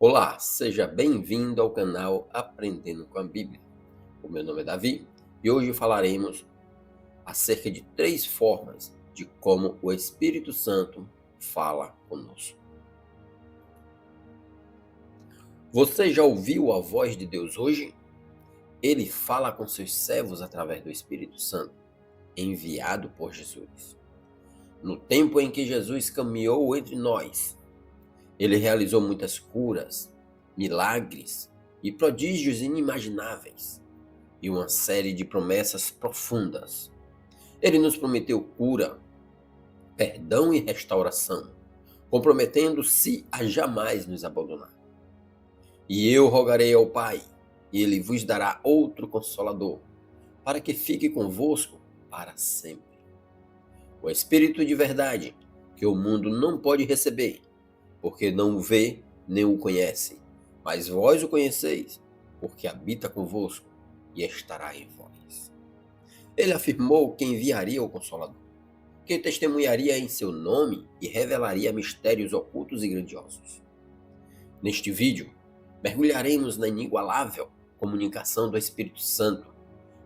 Olá, seja bem-vindo ao canal Aprendendo com a Bíblia. O meu nome é Davi e hoje falaremos acerca de 3 formas de como o Espírito Santo fala conosco. Você já ouviu a voz de Deus hoje? Ele fala com seus servos através do Espírito Santo, enviado por Jesus. No tempo em que Jesus caminhou entre nós, ele realizou muitas curas, milagres e prodígios inimagináveis e uma série de promessas profundas. Ele nos prometeu cura, perdão e restauração, comprometendo-se a jamais nos abandonar. E eu rogarei ao Pai, e ele vos dará outro consolador, para que fique convosco para sempre. O Espírito de verdade, que o mundo não pode receber, porque não o vê nem o conhece, mas vós o conheceis, porque habita convosco e estará em vós. Ele afirmou que enviaria o Consolador, que testemunharia em seu nome e revelaria mistérios ocultos e grandiosos. Neste vídeo, mergulharemos na inigualável comunicação do Espírito Santo.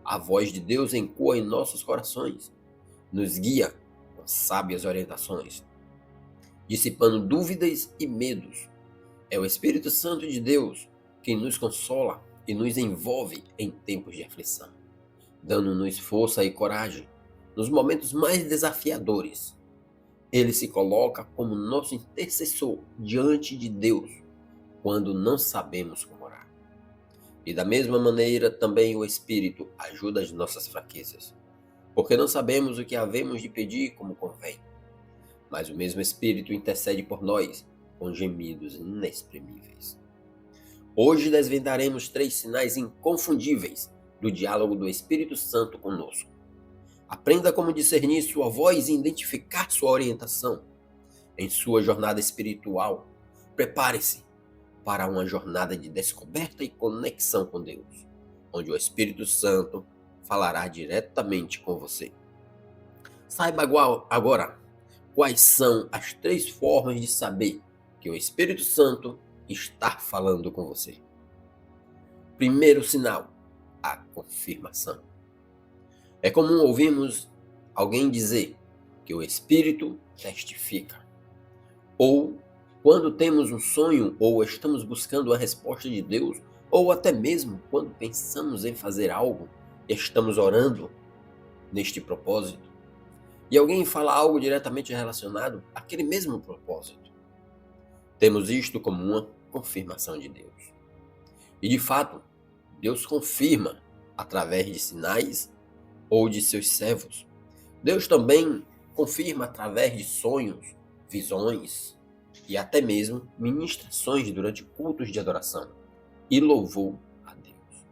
A voz de Deus ecoa em nossos corações, nos guia com sábias orientações, dissipando dúvidas e medos. É o Espírito Santo de Deus quem nos consola e nos envolve em tempos de aflição, dando-nos força e coragem nos momentos mais desafiadores. Ele se coloca como nosso intercessor diante de Deus quando não sabemos como orar. E da mesma maneira também o Espírito ajuda as nossas fraquezas, porque não sabemos o que havemos de pedir como convém. Mas o mesmo Espírito intercede por nós com gemidos inexprimíveis. Hoje desvendaremos 3 sinais inconfundíveis do diálogo do Espírito Santo conosco. Aprenda como discernir sua voz e identificar sua orientação. Em sua jornada espiritual, prepare-se para uma jornada de descoberta e conexão com Deus, onde o Espírito Santo falará diretamente com você. Saiba agora quais são as 3 formas de saber que o Espírito Santo está falando com você. Primeiro sinal, a confirmação. É comum ouvirmos alguém dizer que o Espírito testifica. Ou quando temos um sonho ou estamos buscando a resposta de Deus, ou até mesmo quando pensamos em fazer algo e estamos orando neste propósito, e alguém fala algo diretamente relacionado àquele mesmo propósito. Temos isto como uma confirmação de Deus. E de fato, Deus confirma através de sinais ou de seus servos. Deus também confirma através de sonhos, visões e até mesmo ministrações durante cultos de adoração e louvor a Deus.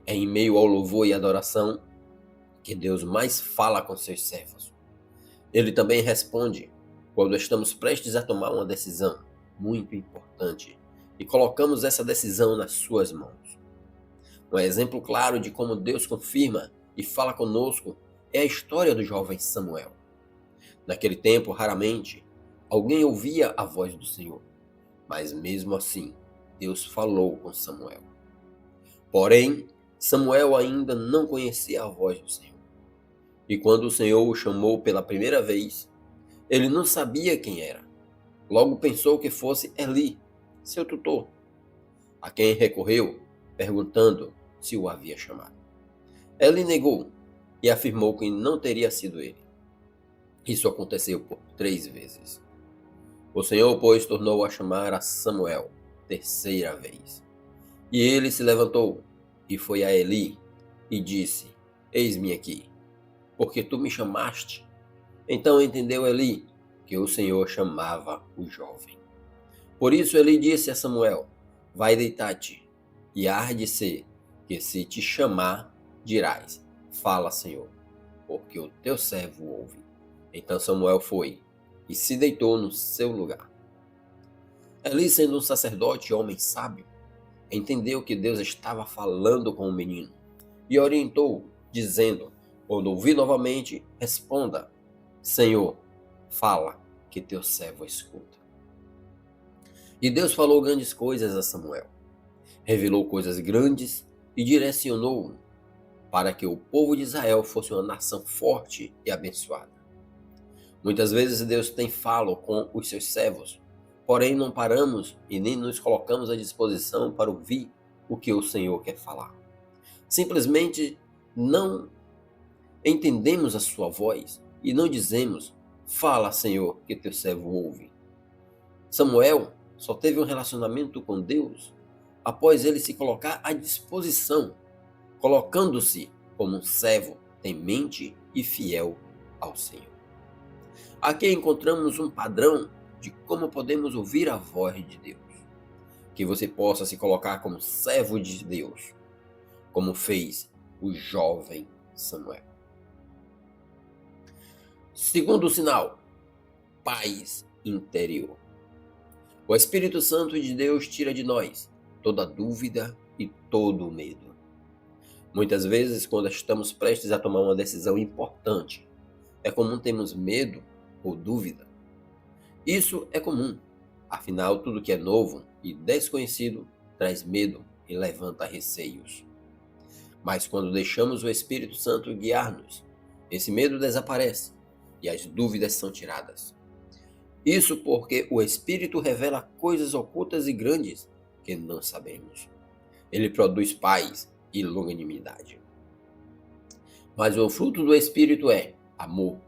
É em meio ao louvor e adoração que Deus mais fala com seus servos. Ele também responde quando estamos prestes a tomar uma decisão muito importante e colocamos essa decisão nas suas mãos. Um exemplo claro de como Deus confirma e fala conosco é a história do jovem Samuel. Naquele tempo, raramente, alguém ouvia a voz do Senhor, mas mesmo assim, Deus falou com Samuel. Porém, Samuel ainda não conhecia a voz do Senhor. E quando o Senhor o chamou pela primeira vez, ele não sabia quem era. Logo pensou que fosse Eli, seu tutor, a quem recorreu, perguntando se o havia chamado. Eli negou e afirmou que não teria sido ele. Isso aconteceu por 3 vezes. O Senhor, pois, tornou a chamar a Samuel 3ª vez. E ele se levantou e foi a Eli e disse: Eis-me aqui, porque tu me chamaste. Então entendeu Eli que o Senhor chamava o jovem. Por isso Eli disse a Samuel: Vai deitar-te, e há de ser que se te chamar, dirás: Fala, Senhor, porque o teu servo ouve. Então Samuel foi e se deitou no seu lugar. Eli, sendo um sacerdote e homem sábio, entendeu que Deus estava falando com o menino e orientou, dizendo: Quando ouvir novamente, responda: Senhor, fala, que teu servo escuta. E Deus falou grandes coisas a Samuel, revelou coisas grandes e direcionou-o para que o povo de Israel fosse uma nação forte e abençoada. Muitas vezes Deus tem falo com os seus servos, porém não paramos e nem nos colocamos à disposição para ouvir o que o Senhor quer falar. Simplesmente não entendemos a sua voz e não dizemos: fala, Senhor, que teu servo ouve. Samuel só teve um relacionamento com Deus após ele se colocar à disposição, colocando-se como um servo temente e fiel ao Senhor. Aqui encontramos um padrão de como podemos ouvir a voz de Deus. Que você possa se colocar como servo de Deus, como fez o jovem Samuel. Segundo sinal, paz interior. O Espírito Santo de Deus tira de nós toda dúvida e todo medo. Muitas vezes, quando estamos prestes a tomar uma decisão importante, é comum termos medo ou dúvida. Isso é comum, afinal, tudo que é novo e desconhecido traz medo e levanta receios. Mas quando deixamos o Espírito Santo guiar-nos, esse medo desaparece e as dúvidas são tiradas. Isso porque o Espírito revela coisas ocultas e grandes que não sabemos. Ele produz paz e longanimidade. Mas o fruto do Espírito é amor,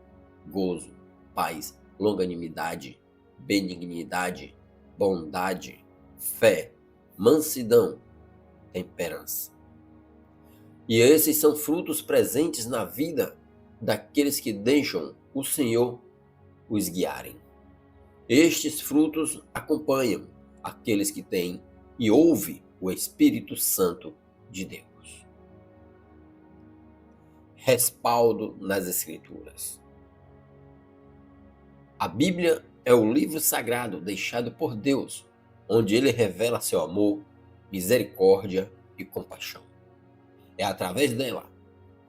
gozo, paz, longanimidade, benignidade, bondade, fé, mansidão, temperança. E esses são frutos presentes na vida daqueles que deixam o Senhor os guiarem. Estes frutos acompanham aqueles que têm e ouvem o Espírito Santo de Deus. Respaldo nas Escrituras. A Bíblia é o livro sagrado deixado por Deus, onde ele revela seu amor, misericórdia e compaixão. É através dela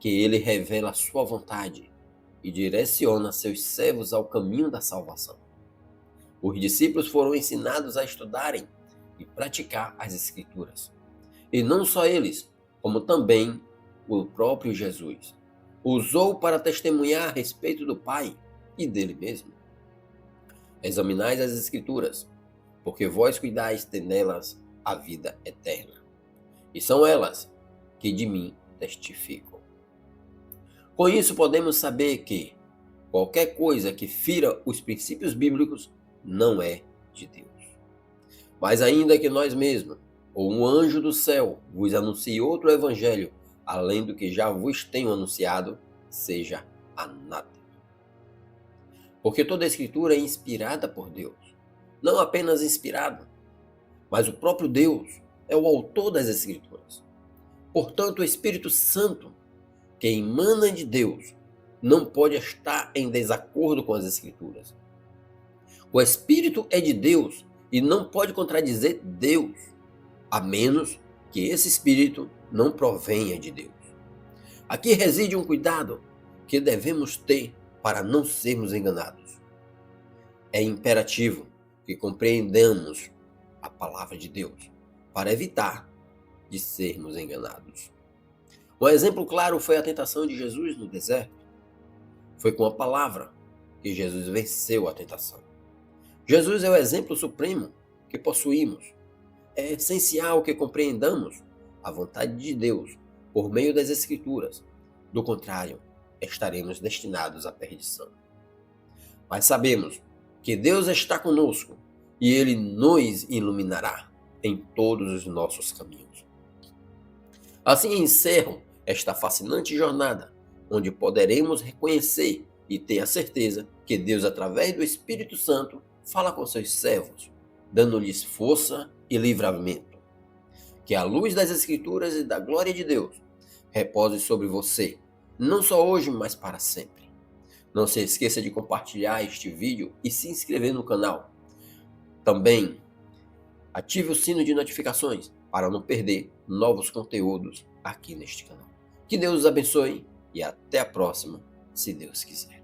que ele revela sua vontade e direciona seus servos ao caminho da salvação. Os discípulos foram ensinados a estudarem e praticar as Escrituras. E não só eles, como também o próprio Jesus usou para testemunhar a respeito do Pai e dele mesmo. Examinai as Escrituras, porque vós cuidais de nelas a vida eterna. E são elas que de mim testificam. Com isso podemos saber que qualquer coisa que fira os princípios bíblicos não é de Deus. Mas ainda que nós mesmos, ou um anjo do céu, vos anuncie outro evangelho, além do que já vos tenho anunciado, seja anátema. Porque toda a Escritura é inspirada por Deus. Não apenas inspirada, mas o próprio Deus é o autor das Escrituras. Portanto, o Espírito Santo, que emana de Deus, não pode estar em desacordo com as Escrituras. O Espírito é de Deus e não pode contradizer Deus, a menos que esse Espírito não provenha de Deus. Aqui reside um cuidado que devemos ter para não sermos enganados. É imperativo que compreendamos a palavra de Deus para evitar de sermos enganados. Um exemplo claro foi a tentação de Jesus no deserto. Foi com a palavra que Jesus venceu a tentação. Jesus é o exemplo supremo que possuímos. É essencial que compreendamos a vontade de Deus por meio das Escrituras. Do contrário, estaremos destinados à perdição. Mas sabemos que Deus está conosco e Ele nos iluminará em todos os nossos caminhos. Assim encerro esta fascinante jornada, onde poderemos reconhecer e ter a certeza que Deus, através do Espírito Santo, fala com seus servos, dando-lhes força e livramento. Que a luz das Escrituras e da glória de Deus repouse sobre você, não só hoje, mas para sempre. Não se esqueça de compartilhar este vídeo e se inscrever no canal. Também ative o sino de notificações para não perder novos conteúdos aqui neste canal. Que Deus os abençoe e até a próxima, se Deus quiser.